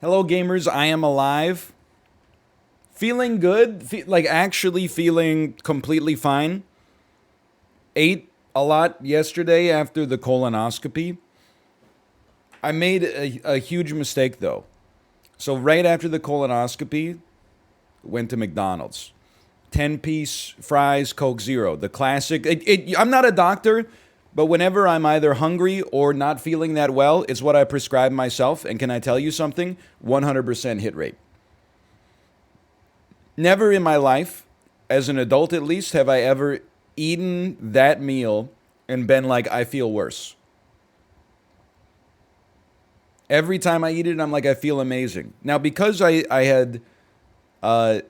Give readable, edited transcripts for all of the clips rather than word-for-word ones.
Hello, gamers. I am alive. Feeling good. Actually feeling completely fine. Ate a lot yesterday after the colonoscopy. I made a huge mistake, though. So, right after the colonoscopy, went to McDonald's. 10-piece fries, Coke Zero. The classic. I'm not a doctor, but whenever I'm either hungry or not feeling that well, it's what I prescribe myself. And can I tell you something? 100% hit rate. Never in my life, as an adult at least, have I ever eaten that meal and been like, I feel worse. Every time I eat it, I'm like, I feel amazing. Now, because I had, I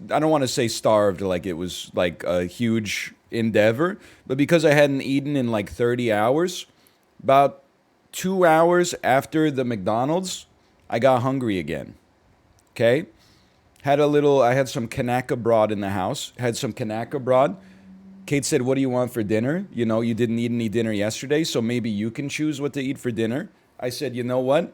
don't want to say starved, like it was like a huge endeavor, but because I hadn't eaten in like 30 hours, about 2 hours after the McDonald's, I got hungry again. Okay? I had some Kanaka broad in the house. Had some Kanaka broad. Kate said, what do you want for dinner? You know, you didn't eat any dinner yesterday, so maybe you can choose what to eat for dinner. I said, you know what?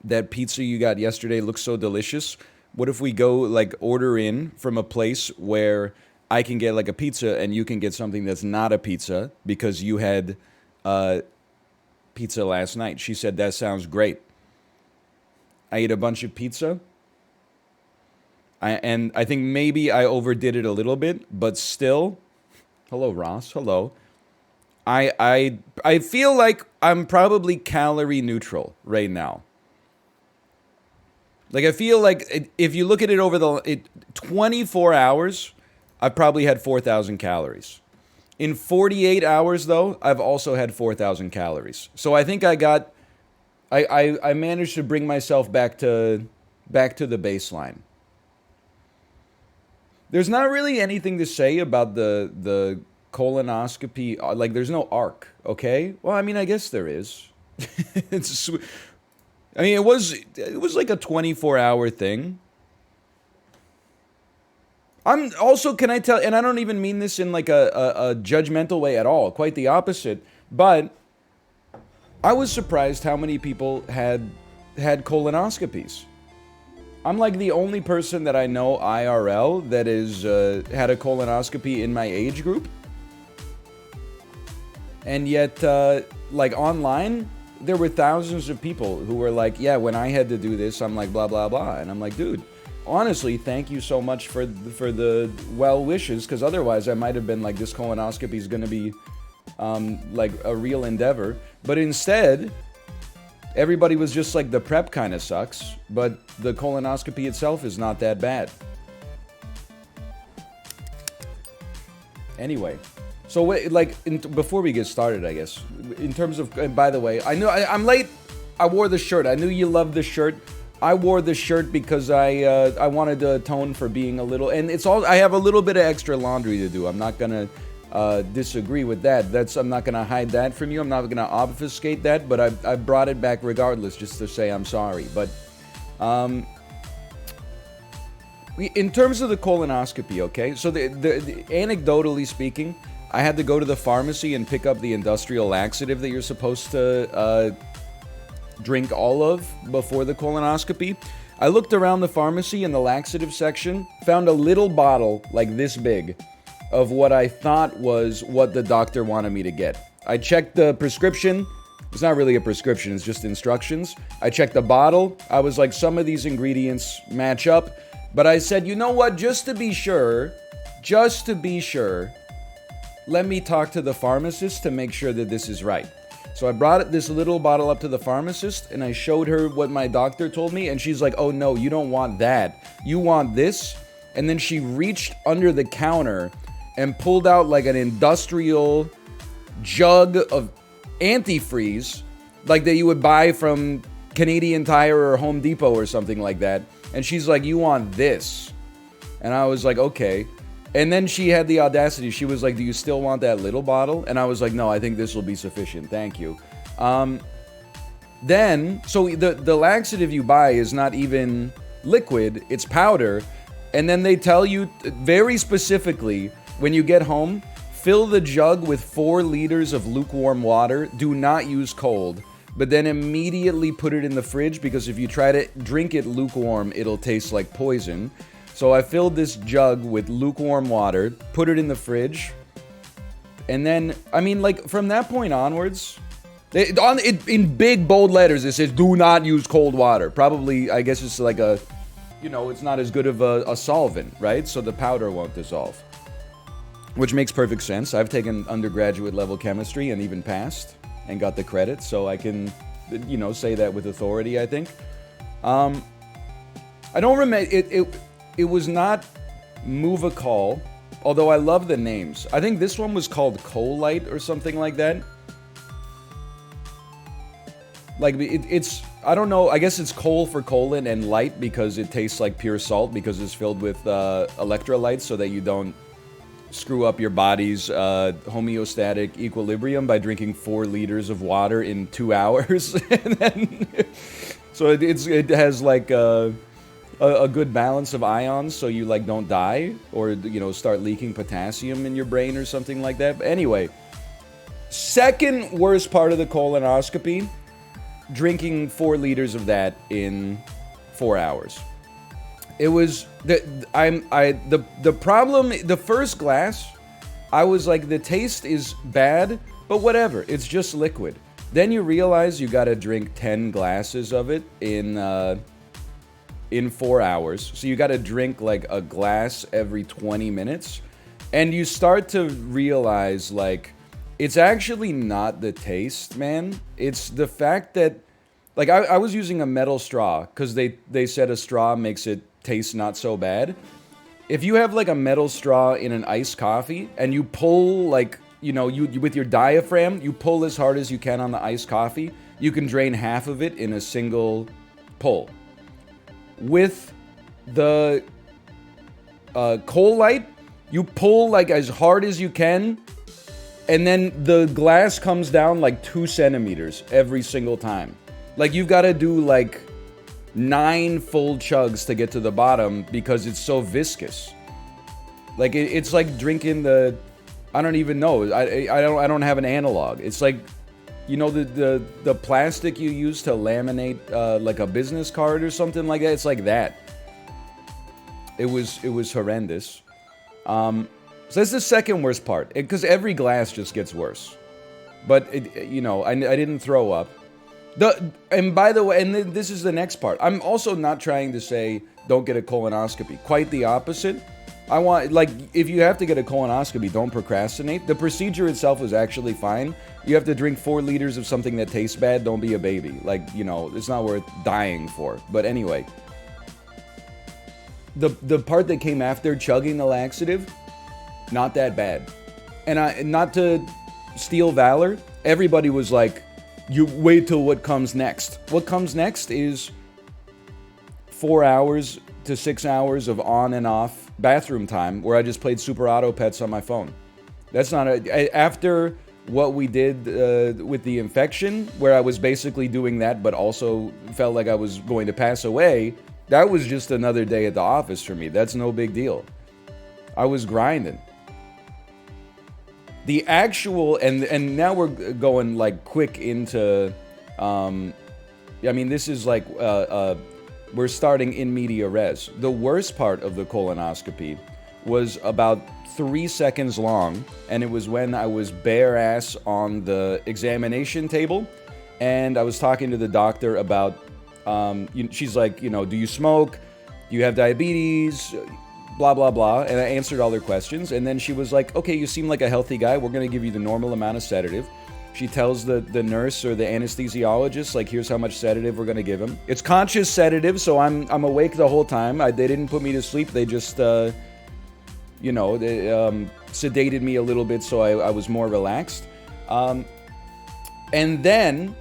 That pizza you got yesterday looks so delicious. What if we go like order in from a place where I can get like a pizza and you can get something that's not a pizza because you had pizza last night? She said, that sounds great. I ate a bunch of pizza. And I think maybe I overdid it a little bit, but still, hello, Ross. Hello. I feel like I'm probably calorie neutral right now. Like I feel like if you look at it over the 24 hours, I've probably had 4,000 calories. In 48 hours, though, I've also had 4,000 calories. So I think I managed to bring myself back to the baseline. There's not really anything to say about the colonoscopy. Like, there's no arc, okay? Well, I mean, I guess there is. It was like a 24-hour thing. I'm also, can I tell, and I don't even mean this in like a judgmental way at all, quite the opposite, but I was surprised how many people had colonoscopies. I'm like the only person that I know IRL that is had a colonoscopy in my age group. And yet, like online, there were thousands of people who were like, yeah, when I had to do this, I'm like, blah, blah, blah. And I'm like, dude, honestly, thank you so much for the well wishes, because otherwise I might have been like, this colonoscopy is going to be like a real endeavor. But instead, everybody was just like, the prep kind of sucks, but the colonoscopy itself is not that bad. Anyway, so before we get started, I guess, in terms of, and by the way, I know I'm late. I wore the shirt. I knew you loved the shirt. I wore the shirt because I wanted to atone for being a little, and I have a little bit of extra laundry to do. I'm not gonna disagree with that. I'm not gonna hide that from you. I'm not gonna obfuscate that, but I brought it back regardless, just to say I'm sorry. But in terms of the colonoscopy, okay, so the anecdotally speaking, I had to go to the pharmacy and pick up the industrial laxative that you're supposed to drink all of before the colonoscopy. I looked around the pharmacy in the laxative section, found a little bottle like this big of what I thought was what the doctor wanted me to get. I checked the prescription. It's not really a prescription, it's just instructions. I checked the bottle. I was like, some of these ingredients match up. But I said, you know what, just to be sure, let me talk to the pharmacist to make sure that this is right. So I brought this little bottle up to the pharmacist and I showed her what my doctor told me, and she's like, oh no, you don't want that. You want this. And then she reached under the counter and pulled out like an industrial jug of antifreeze, like that you would buy from Canadian Tire or Home Depot or something like that. And she's like, you want this? And I was like, okay. And then she had the audacity. She was like, do you still want that little bottle? And I was like, no, I think this will be sufficient. Thank you. Then, so the laxative you buy is not even liquid, it's powder. And then they tell you very specifically, when you get home, fill the jug with 4 liters of lukewarm water. Do not use cold. but then immediately put it in the fridge because if you try to drink it lukewarm, it'll taste like poison. So I filled this jug with lukewarm water, put it in the fridge, and then, I mean, like, from that point onwards, in big bold letters, it says, do not use cold water. Probably, I guess it's like a, you know, it's not as good of a solvent, right? So the powder won't dissolve. Which makes perfect sense. I've taken undergraduate level chemistry and even passed and got the credit, so I can, you know, say that with authority, I think. I don't remember, it was not Move a Call, although I love the names. I think this one was called Colite or something like that. Like, it's, I don't know, I guess it's coal for colon and light because it tastes like pure salt because it's filled with electrolytes so that you don't screw up your body's homeostatic equilibrium by drinking 4 liters of water in 2 hours. And then, so it has like a good balance of ions so you like don't die or, you know, start leaking potassium in your brain or something like that. But anyway, second worst part of the colonoscopy, drinking 4 liters of that in 4 hours. It was the problem. The first glass, I was like, the taste is bad, but whatever. It's just liquid. Then you realize you got to drink 10 glasses of it in 4 hours. So you got to drink like a glass every 20 minutes, and you start to realize like it's actually not the taste, man. It's the fact that, like, I was using a metal straw because they said a straw makes it taste not so bad. If you have like a metal straw in an iced coffee and you pull, like, you know, you with your diaphragm, you pull as hard as you can on the iced coffee, you can drain half of it in a single pull. With the Colite, you pull like as hard as you can, and then the glass comes down like 2 centimeters every single time. Like, you've got to do like 9 full chugs to get to the bottom because it's so viscous. Like, it's like drinking the, I don't even know. I don't have an analog. It's like, you know, the plastic you use to laminate like a business card or something like that. It's like that. It was horrendous. So that's the second worst part, because every glass just gets worse. But you know, I didn't throw up. And by the way, and this is the next part. I'm also not trying to say don't get a colonoscopy. Quite the opposite. I want, like, if you have to get a colonoscopy, don't procrastinate. The procedure itself is actually fine. You have to drink 4 liters of something that tastes bad. Don't be a baby. Like, you know, it's not worth dying for. But anyway, the part that came after chugging the laxative, not that bad. And not to steal valor, everybody was like, you wait till what comes next. What comes next is 4 hours to 6 hours of on and off bathroom time where I just played Super Auto Pets on my phone. That's not after what we did with the infection, where I was basically doing that but also felt like I was going to pass away. That was just another day at the office for me. That's no big deal. I was grinding. The actual, and now we're going like quick into, I mean, this is like, we're starting in media res. The worst part of the colonoscopy was about 3 seconds long, and it was when I was bare ass on the examination table, and I was talking to the doctor about, she's like, you know, do you smoke? Do you have diabetes? Blah, blah, blah. And I answered all their questions. And then she was like, okay, you seem like a healthy guy. We're going to give you the normal amount of sedative. She tells the nurse or the anesthesiologist, like, here's how much sedative we're going to give him. It's conscious sedative, so I'm awake the whole time. They didn't put me to sleep. They just, you know, they, sedated me a little bit so I was more relaxed. And then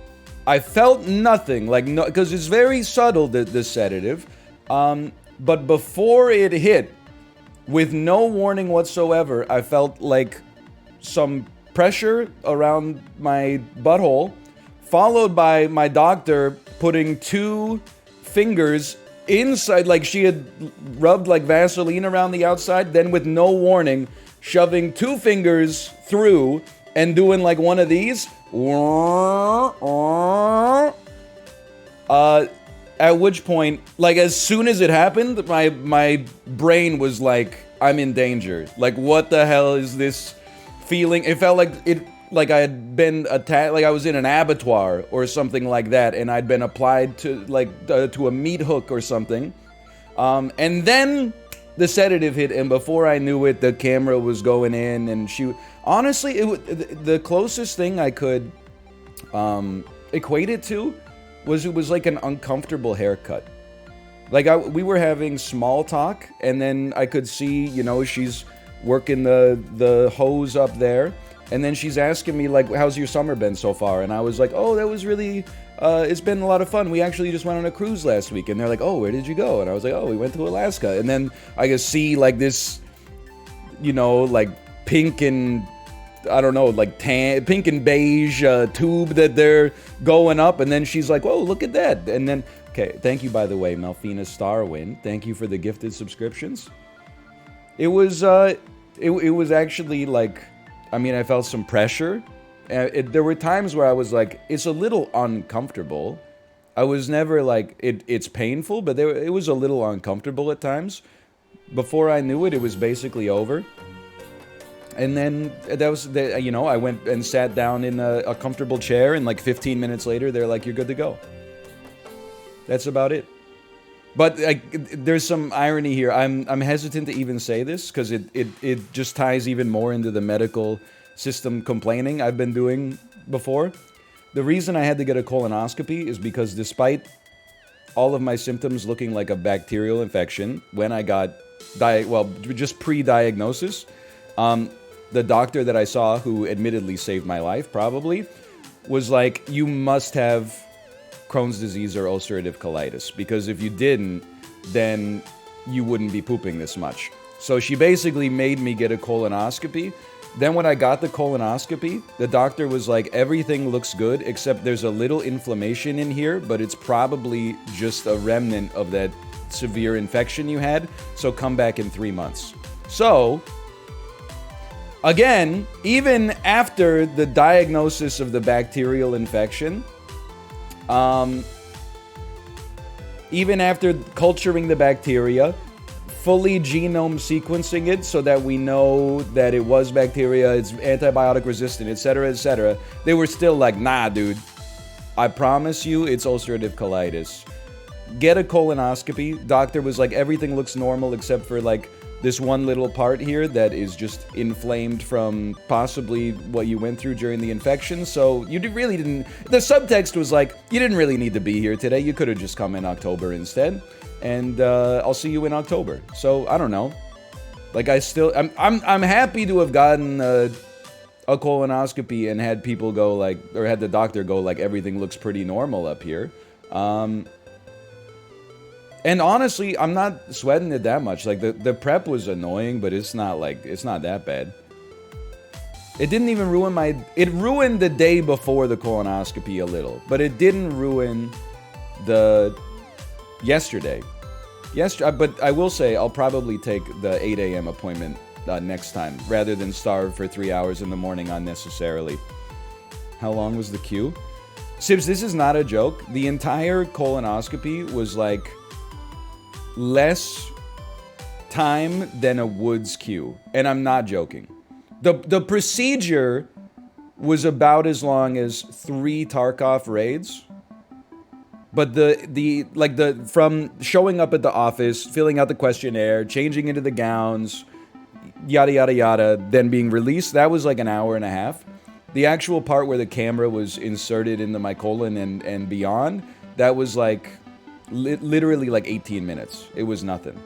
I felt nothing, like, no, because it's very subtle, the sedative. But before it hit, with no warning whatsoever, I felt like some pressure around my butthole, followed by my doctor putting 2 fingers inside, like she had rubbed like Vaseline around the outside, then with no warning, shoving 2 fingers through and doing like one of these. At which point, like as soon as it happened, my brain was like, I'm in danger. Like, what the hell is this feeling? It felt like I had been attacked, like I was in an abattoir or something like that, and I'd been applied to to a meat hook or something. And then the sedative hit, and before I knew it, the camera was going in, and honestly, the closest thing I could equate it to was it was like an uncomfortable haircut. Like we were having small talk, and then I could see, she's working the hose up there, and then she's asking me like, how's your summer been so far? And I was like, oh, that was really, it's been a lot of fun. We actually just went on a cruise last week. And they're like, oh, where did you go? And I was like, oh, we went to Alaska. And then I could see like this, like pink and, I don't know, like pink and beige tube that they're going up. And then she's like, whoa, look at that. And then, okay, thank you, by the way, Malfina Starwind. Thank you for the gifted subscriptions. It was actually like, I mean, I felt some pressure. There were times where I was like, it's a little uncomfortable. I was never like, it's painful, but it was a little uncomfortable at times. Before I knew it, it was basically over. And then I went and sat down in a comfortable chair, and like 15 minutes later, they're like, you're good to go. That's about it. But there's some irony here. I'm hesitant to even say this because it just ties even more into the medical system complaining I've been doing before. The reason I had to get a colonoscopy is because despite all of my symptoms looking like a bacterial infection, when I got just pre-diagnosis, the doctor that I saw, who admittedly saved my life probably, was like, you must have Crohn's disease or ulcerative colitis, because if you didn't, then you wouldn't be pooping this much. So she basically made me get a colonoscopy. Then when I got the colonoscopy, the doctor was like, everything looks good except there's a little inflammation in here, but it's probably just a remnant of that severe infection you had, so come back in 3 months. So again, even after the diagnosis of the bacterial infection, even after culturing the bacteria, fully genome sequencing it so that we know that it was bacteria, it's antibiotic resistant, etc., they were still like, nah, dude, I promise you it's ulcerative colitis. Get a colonoscopy. Doctor was like, everything looks normal except for like this one little part here that is just inflamed from possibly what you went through during the infection. So you really didn't, the subtext was like, you didn't really need to be here today. You could have just come in October instead. And I'll see you in October. So I don't know. Like I'm happy to have gotten a colonoscopy and had people go like, or had the doctor go like, everything looks pretty normal up here. And honestly, I'm not sweating it that much. Like the prep was annoying, but it's not that bad. It didn't even ruin it ruined the day before the colonoscopy a little, but it didn't ruin the yesterday. But I will say I'll probably take the 8 a.m. appointment next time rather than starve for 3 hours in the morning unnecessarily. How long was the queue? Sibs, this is not a joke. The entire colonoscopy was like less time than a Woods queue, and I'm not joking. The procedure was about as long as 3 Tarkov raids, but the from showing up at the office, filling out the questionnaire, changing into the gowns, yada yada yada, then being released, that was like an hour and a half. The actual part where the camera was inserted into my colon and beyond, that was like literally like 18 minutes. It was nothing.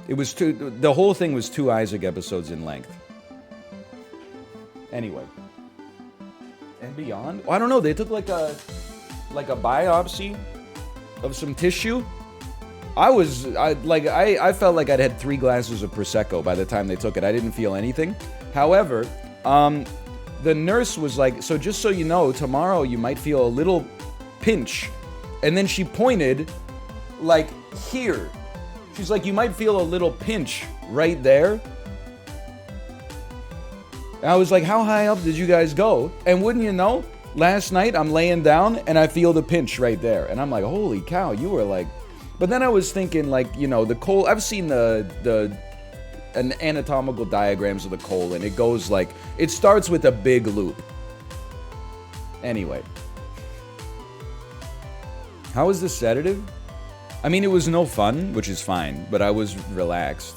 It was the whole thing was 2 Isaac episodes in length. Anyway. And beyond? I don't know, they took like a biopsy of some tissue. I felt like I'd had 3 glasses of Prosecco by the time they took it. I didn't feel anything. However, the nurse was like, so just so you know, tomorrow you might feel a little pinch. And then she pointed like here. She's like, you might feel a little pinch right there. I was like, how high up did you guys go? And wouldn't you know, last night I'm laying down and I feel the pinch right there. And I'm like, holy cow, you were like... But then I was thinking, like, you know, the colon... I've seen the anatomical diagrams of the colon. It goes like... It starts with a big loop. Anyway. How was the sedative? I mean, it was no fun, which is fine, but I was relaxed.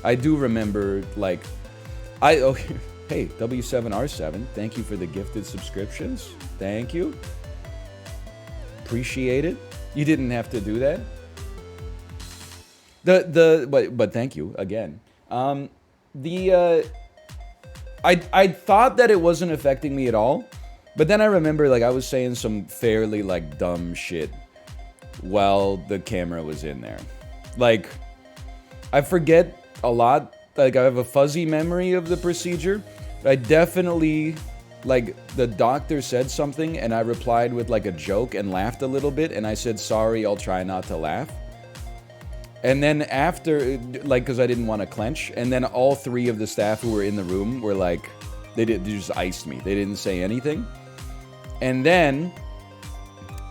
I do remember, like... Okay. Hey, W7R7, thank you for the gifted subscriptions. Thank you. Appreciate it. You didn't have to do that. But thank you again. I thought that it wasn't affecting me at all, but then I remember, like, I was saying some fairly, like, dumb shit while the camera was in there. Like, I forget a lot. Like, I have a fuzzy memory of the procedure. But I definitely, like, the doctor said something, and I replied with, like, a joke and laughed a little bit, and I said, sorry, I'll try not to laugh. And then after, like, because I didn't want to clench, and then all three of the staff who were in the room were like, they just iced me. They didn't say anything. And then,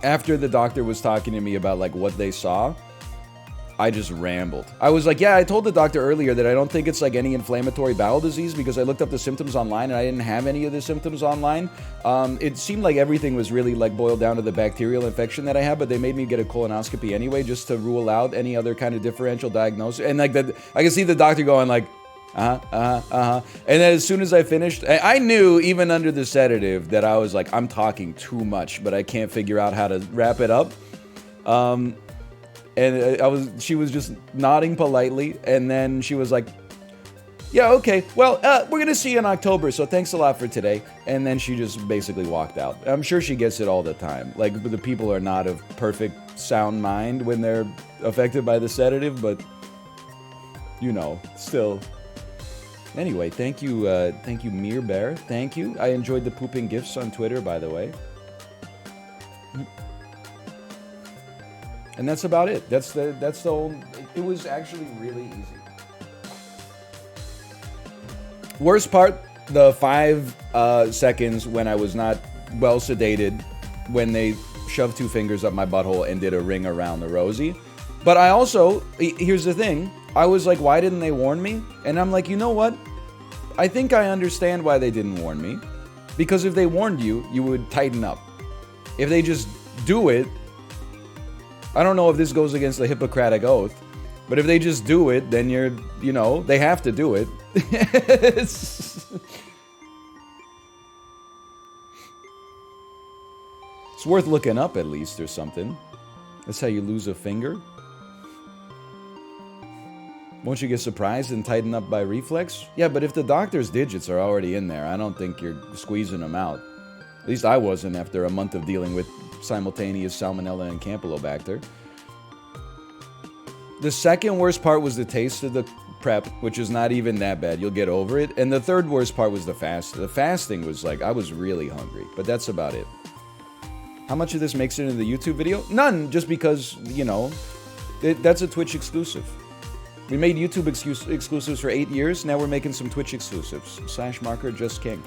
after the doctor was talking to me about, like, what they saw, I just rambled. I was like, yeah, I told the doctor earlier that I don't think it's like any inflammatory bowel disease because I looked up the symptoms online and I didn't have any of the symptoms online. It seemed like everything was really like boiled down to the bacterial infection that I had, but they made me get a colonoscopy anyway just to rule out any other kind of differential diagnosis. And like that, I can see the doctor going like, And then as soon as I finished, I knew even under the sedative that I was like, I'm talking too much, but I can't figure out how to wrap it up. And she was just nodding politely, and then she was like, yeah, okay, well, we're gonna see you in October, so thanks a lot for today. And then she just basically walked out. I'm sure she gets it all the time. Like, the people are not of perfect sound mind when they're affected by the sedative, but, you know, still. Anyway, thank you, Mir Bear. Thank you. I enjoyed the pooping gifts on Twitter, by the way. And that's about it. That's the whole... It was actually really easy. Worst part, the 5 seconds when I was not well sedated, when they shoved 2 fingers up my butthole and did a ring around the rosy. But I also... Here's the thing. I was like, why didn't they warn me? And I'm like, you know what? I think I understand why they didn't warn me. Because if they warned you, you would tighten up. If they just do it... I don't know if this goes against the Hippocratic Oath, but if they just do it, then you're, you know, they have to do it. It's worth looking up at least or something. That's how you lose a finger. Won't you get surprised and tighten up by reflex? Yeah, but if the doctor's digits are already in there, I don't think you're squeezing them out. At least I wasn't after a month of dealing with simultaneous salmonella and campylobacter. The second worst part was the taste of the prep, which is not even that bad. You'll get over it. And the third worst part was the fast. The fasting was like, I was really hungry, but that's about it. How much of this makes it into the YouTube video? None, just because, you know, that's a Twitch exclusive. We made YouTube exclusives for 8 years. Now we're making some Twitch exclusives. /marker just king.